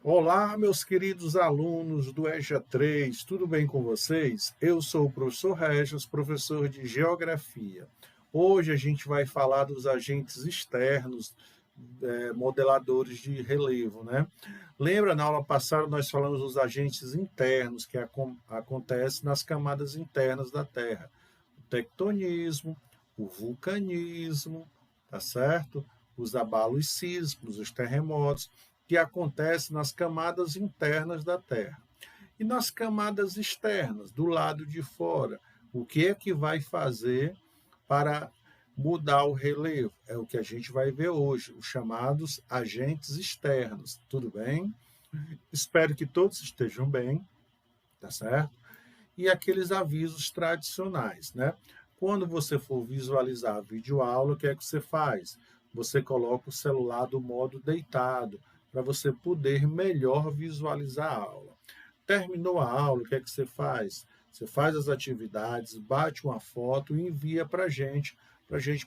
Olá, meus queridos alunos do EJA 3, tudo bem com vocês? Eu sou o professor Regis, professor de Geografia. Hoje a gente vai falar dos agentes externos, modeladores de relevo, né? Lembra, na aula passada nós falamos dos agentes internos que acontecem nas camadas internas da Terra. O tectonismo, o vulcanismo, tá certo? Os abalos sísmicos, os terremotos que acontece nas camadas internas da Terra. E nas camadas externas, do lado de fora, o que é que vai fazer para mudar o relevo? É o que a gente vai ver hoje, os chamados agentes externos. Tudo bem? Espero que todos estejam bem, tá certo? E aqueles avisos tradicionais, né? Quando você for visualizar a videoaula, o que é que você faz? Você coloca o celular do modo deitado, para você poder melhor visualizar a aula. Terminou a aula, o que é que você faz? Você faz as atividades, bate uma foto e envia para a gente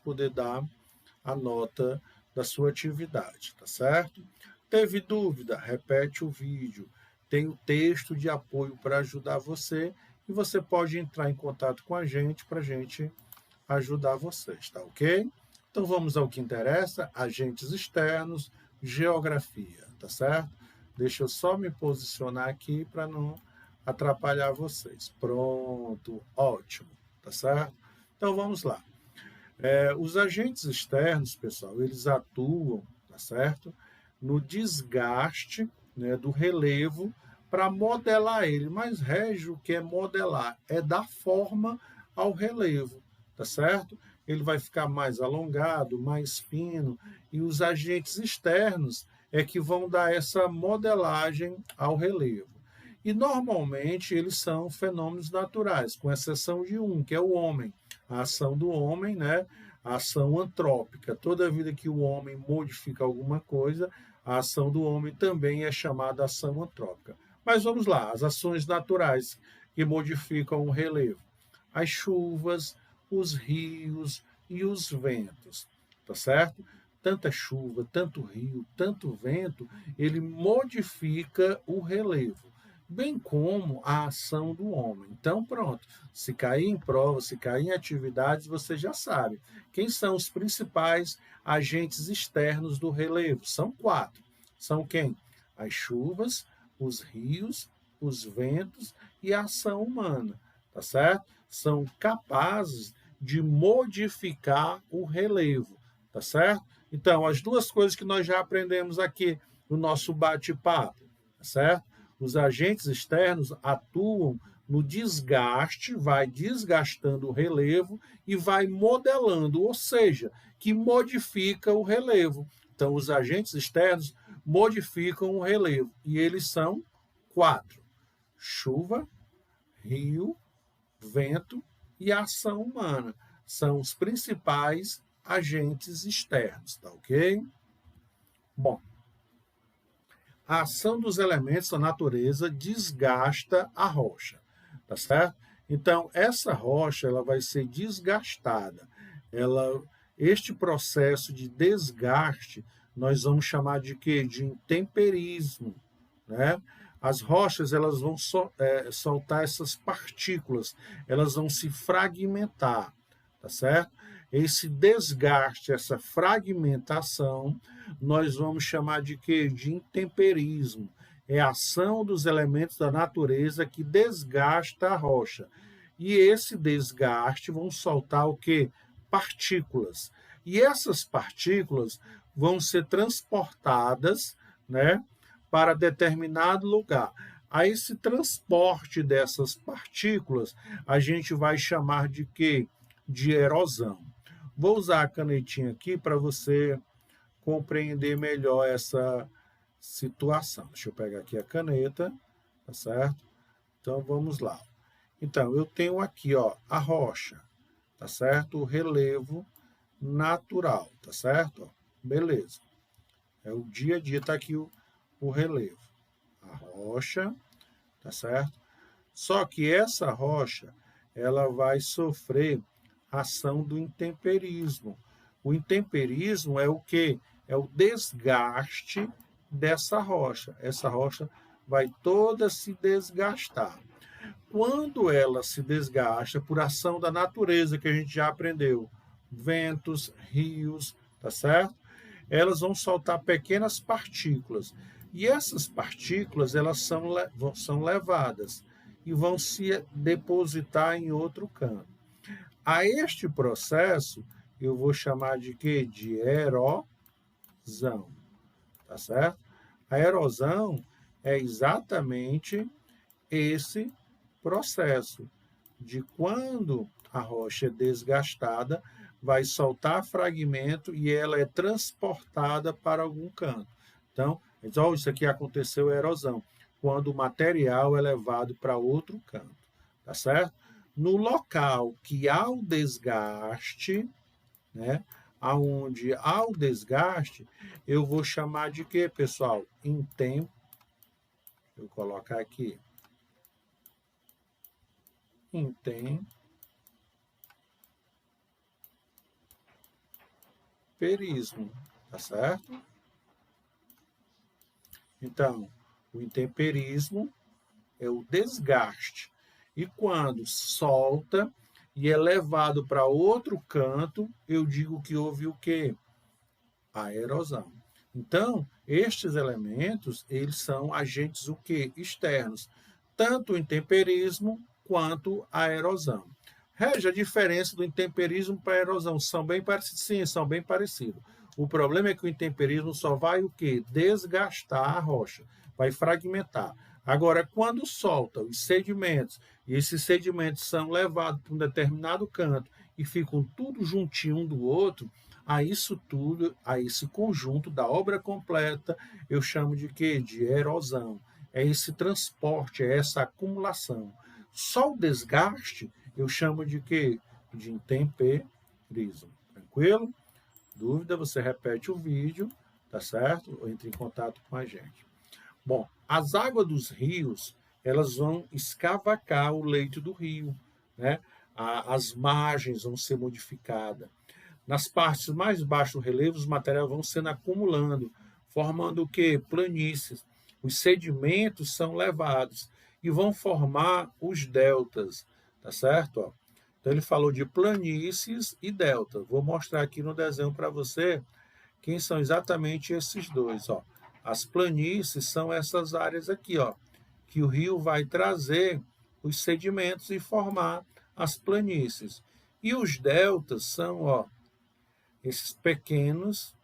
poder dar a nota da sua atividade, tá certo? Teve dúvida? Repete o vídeo. Tem o texto de apoio para ajudar você e você pode entrar em contato com a gente para a gente ajudar vocês, tá ok? Então vamos ao que interessa: agentes externos, geografia, tá certo? Deixa eu só me posicionar aqui para não atrapalhar vocês. Pronto, ótimo, tá certo? Então vamos lá. Os agentes externos, pessoal, eles atuam, tá certo? No desgaste, né, do relevo para modelar ele. Mas, Régio, o que é modelar? É dar forma ao relevo, tá certo? Ele vai ficar mais alongado, mais fino, e os agentes externos é que vão dar essa modelagem ao relevo. E normalmente eles são fenômenos naturais, com exceção de um, que é o homem. A ação do homem, né? A ação antrópica. Toda vida que o homem modifica alguma coisa, a ação do homem também é chamada ação antrópica. Mas vamos lá, as ações naturais que modificam o relevo. As chuvas, os rios e os ventos, tá certo? Tanta chuva, tanto rio, tanto vento, ele modifica o relevo, bem como a ação do homem. Então, pronto, se cair em prova, se cair em atividades, você já sabe. Quem são os principais agentes externos do relevo? São quatro. São quem? As chuvas, os rios, os ventos e a ação humana, tá certo? São capazes de modificar o relevo, tá certo? Então, as duas coisas que nós já aprendemos aqui no nosso bate-papo, tá certo? Os agentes externos atuam no desgaste, vai desgastando o relevo e vai modelando, ou seja, que modifica o relevo. Então, os agentes externos modificam o relevo e eles são quatro: chuva, rio, vento e ação humana. São os principais agentes externos, tá ok? Bom, a ação dos elementos da natureza desgasta a rocha, tá certo? Então, essa rocha ela vai ser desgastada. Ela, este processo de desgaste nós vamos chamar de quê? De intemperismo, né? As rochas elas vão soltar essas partículas, elas vão se fragmentar, tá certo? Esse desgaste, essa fragmentação, nós vamos chamar de quê? De intemperismo. É a ação dos elementos da natureza que desgasta a rocha. E esse desgaste vão soltar o quê? Partículas. E essas partículas vão ser transportadas, né, para determinado lugar. A esse transporte dessas partículas, a gente vai chamar de quê? De erosão. Vou usar a canetinha aqui para você compreender melhor essa situação. Deixa eu pegar aqui a caneta, tá certo? Então vamos lá. Então, eu tenho aqui, ó, a rocha, tá certo? O relevo natural, tá certo? Beleza. É o dia a dia, tá aqui o relevo. A rocha, tá certo? Só que essa rocha, ela vai sofrer ação do intemperismo. O intemperismo é o quê? É o desgaste dessa rocha. Essa rocha vai toda se desgastar. Quando ela se desgasta por ação da natureza, que a gente já aprendeu, ventos, rios, tá certo? Elas vão soltar pequenas partículas. E essas partículas, elas são levadas e vão se depositar em outro canto. A este processo, eu vou chamar de quê? De erosão, tá certo? A erosão é exatamente esse processo de quando a rocha é desgastada, vai soltar fragmento e ela é transportada para algum canto. Então, isso aqui aconteceu a erosão, quando o material é levado para outro canto, tá certo? No local que há o desgaste, né? Aonde há o desgaste, eu vou chamar de quê, pessoal? Vou colocar aqui. Intemperismo, tá certo? Então, o intemperismo é o desgaste. E quando solta e é levado para outro canto, eu digo que houve o quê? A erosão. Então, estes elementos, eles são agentes o quê? Externos. Tanto o intemperismo quanto a erosão. Rege, a diferença do intemperismo para a erosão são bem parecidos? Sim, são bem parecidos. O problema é que o intemperismo só vai o quê? Desgastar a rocha, vai fragmentar. Agora, quando solta os sedimentos, e esses sedimentos são levados para um determinado canto e ficam tudo juntinho um do outro, a isso tudo, a esse conjunto da obra completa, eu chamo de quê? De erosão. É esse transporte, é essa acumulação. Só o desgaste, eu chamo de quê? De intemperismo. Tranquilo? Dúvida, você repete o vídeo, tá certo? Ou entre em contato com a gente. Bom, as águas dos rios, elas vão escavacar o leito do rio, né? As margens vão ser modificadas. Nas partes mais baixas do relevo, os materiais vão sendo acumulando, formando o quê? Planícies. Os sedimentos são levados e vão formar os deltas, tá certo? Ó. Então, ele falou de planícies e deltas. Vou mostrar aqui no desenho para você quem são exatamente esses dois. Ó. As planícies são essas áreas aqui, ó, que o rio vai trazer os sedimentos e formar as planícies. E os deltas são, ó, esses pequenos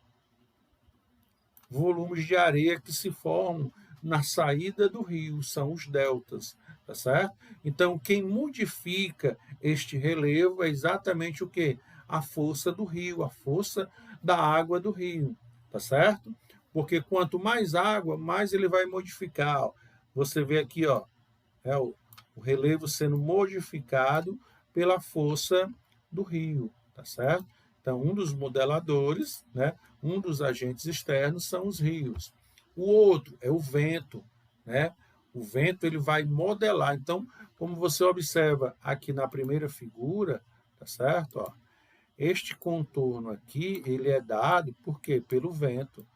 volumes de areia que se formam na saída do rio, são os deltas, tá certo? Então, quem modifica este relevo é exatamente o quê? A força do rio, a força da água do rio, tá certo? Porque quanto mais água, mais ele vai modificar. Ó. Você vê aqui, ó, o relevo sendo modificado pela força do rio, tá certo? Então, um dos modeladores, né, um dos agentes externos são os rios. O outro é o vento, né? O vento ele vai modelar. Então, como você observa aqui na primeira figura, tá certo? Ó, este contorno aqui, ele é dado por quê? Pelo vento.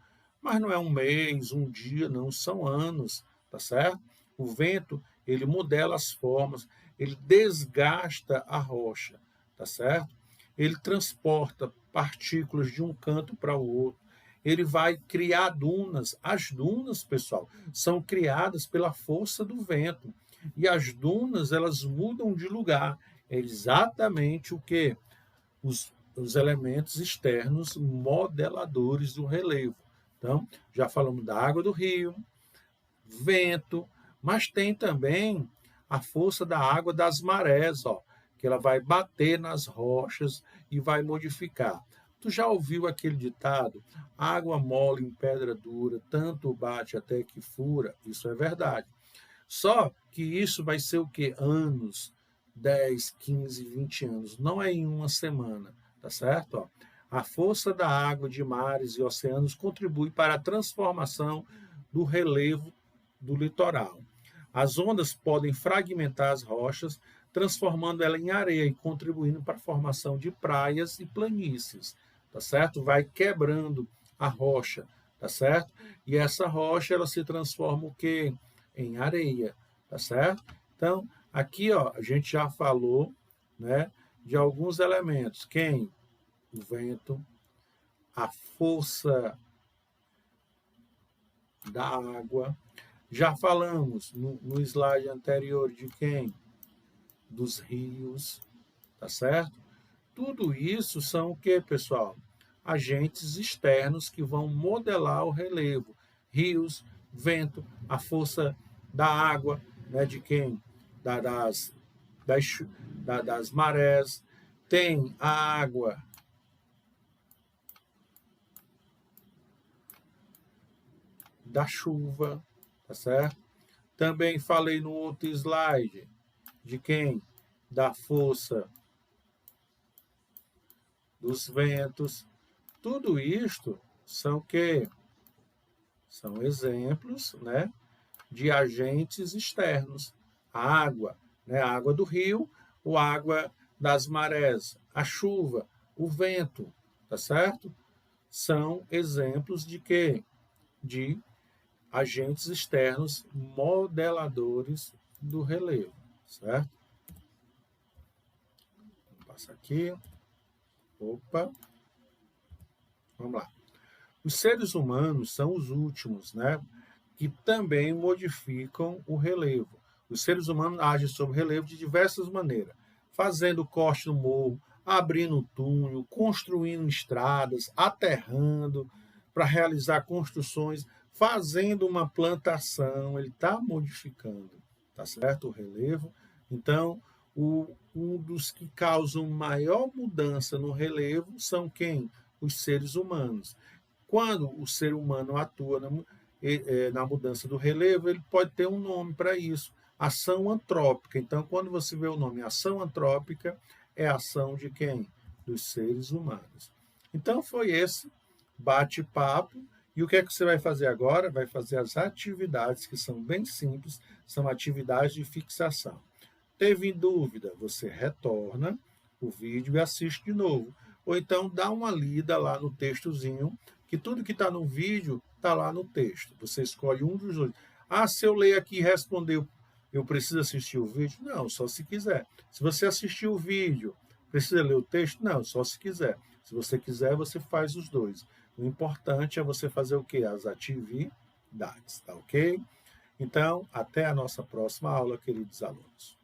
Mas não é um mês, um dia, não, são anos, tá certo? O vento, ele modela as formas, ele desgasta a rocha, tá certo? Ele transporta partículas de um canto para o outro. Ele vai criar dunas. As dunas, pessoal, são criadas pela força do vento. E as dunas, elas mudam de lugar. É exatamente o que? Os elementos externos modeladores do relevo. Então, já falamos da água do rio, vento, mas tem também a força da água das marés, ó, que ela vai bater nas rochas e vai modificar. Tu já ouviu aquele ditado? Água mole em pedra dura, tanto bate até que fura? Isso é verdade. Só que isso vai ser o quê? Anos, 10, 15, 20 anos. Não é em uma semana, tá certo? Ó, a força da água de mares e oceanos contribui para a transformação do relevo do litoral. As ondas podem fragmentar as rochas, transformando ela em areia e contribuindo para a formação de praias e planícies, tá certo? Vai quebrando a rocha, tá certo? E essa rocha, ela se transforma o quê? Em areia, tá certo? Então, aqui, ó, a gente já falou, né, de alguns elementos. Quem? O vento, a força da água. Já falamos no slide anterior de quem? Dos rios, tá certo? Tudo isso são o que, pessoal? Agentes externos que vão modelar o relevo. Rios, vento, a força da água, né, de quem? Das, das marés. Tem a água da chuva, tá certo? Também falei no outro slide de quem? Da força dos ventos. Tudo isto são que são exemplos, né, de agentes externos. A água, né, a água do rio, a água das marés, a chuva, o vento, tá certo? São exemplos de quê? De agentes externos modeladores do relevo, certo? Vou passar aqui. Opa. Vamos lá. Os seres humanos são os últimos, né, que também modificam o relevo. Os seres humanos agem sobre o relevo de diversas maneiras, fazendo corte no morro, abrindo túnel, construindo estradas, aterrando para realizar construções, fazendo uma plantação, ele está modificando, tá certo? O relevo. Então, um dos que causam maior mudança no relevo são quem? Os seres humanos. Quando o ser humano atua na mudança do relevo, ele pode ter um nome para isso, ação antrópica. Então, quando você vê o nome ação antrópica, é a ação de quem? Dos seres humanos. Então, foi esse bate-papo. E o que é que você vai fazer agora? Vai fazer as atividades que são bem simples, são atividades de fixação. Teve dúvida? Você retorna o vídeo e assiste de novo. Ou então dá uma lida lá no textozinho, que tudo que está no vídeo está lá no texto. Você escolhe um dos dois. Ah, se eu ler aqui e responder, eu preciso assistir o vídeo? Não, só se quiser. Se você assistir o vídeo, precisa ler o texto? Não, só se quiser. Se você quiser, você faz os dois. O importante é você fazer o quê? As atividades, tá ok? Então, até a nossa próxima aula, queridos alunos.